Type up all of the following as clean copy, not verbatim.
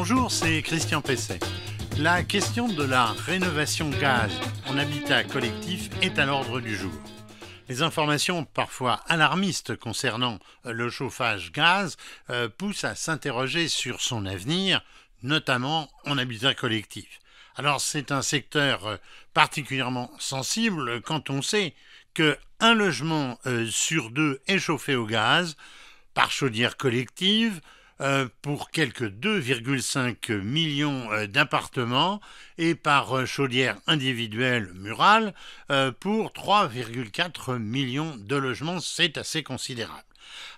Bonjour, c'est Christian Pesset. La question de la rénovation gaz en habitat collectif est à l'ordre du jour. Les informations parfois alarmistes concernant le chauffage gaz poussent à s'interroger sur son avenir, notamment en habitat collectif. Alors c'est un secteur particulièrement sensible quand on sait qu'un logement sur deux est chauffé au gaz par chaudière collective pour quelques 2,5 millions d'appartements et par chaudière individuelle murale pour 3,4 millions de logements. C'est assez considérable.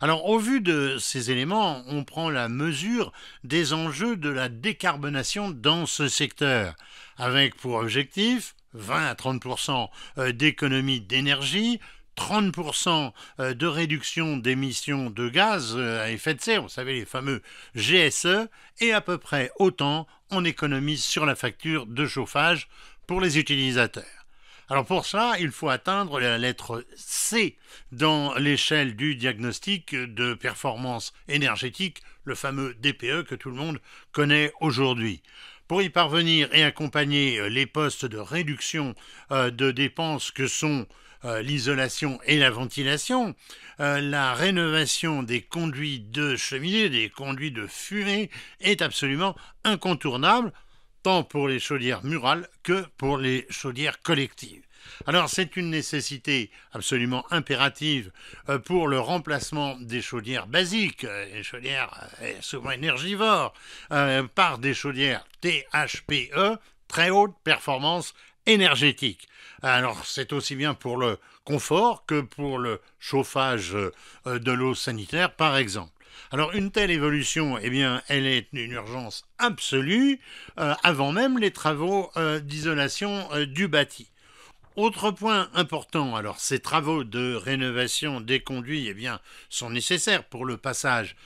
Alors, au vu de ces éléments, on prend la mesure des enjeux de la décarbonation dans ce secteur, avec pour objectif 20 à 30% d'économie d'énergie, 30% de réduction d'émissions de gaz à effet de serre, vous savez les fameux GSE, et à peu près autant on économise sur la facture de chauffage pour les utilisateurs. Alors pour ça, il faut atteindre la lettre C dans l'échelle du diagnostic de performance énergétique, le fameux DPE que tout le monde connaît aujourd'hui. Pour y parvenir et accompagner les postes de réduction de dépenses que sont l'isolation et la ventilation, la rénovation des conduits de cheminée, des conduits de fumée est absolument incontournable, tant pour les chaudières murales que pour les chaudières collectives. Alors c'est une nécessité absolument impérative pour le remplacement des chaudières basiques, les chaudières souvent énergivores, par des chaudières THPE, très haute performance énergétique. Alors c'est aussi bien pour le confort que pour le chauffage de l'eau sanitaire par exemple. Alors une telle évolution, eh bien, elle est une urgence absolue avant même les travaux d'isolation du bâti. Autre point important, alors ces travaux de rénovation des conduits eh bien, sont nécessaires pour le passage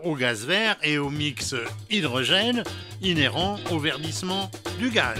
au gaz vert et au mix hydrogène inhérent au verdissement du gaz.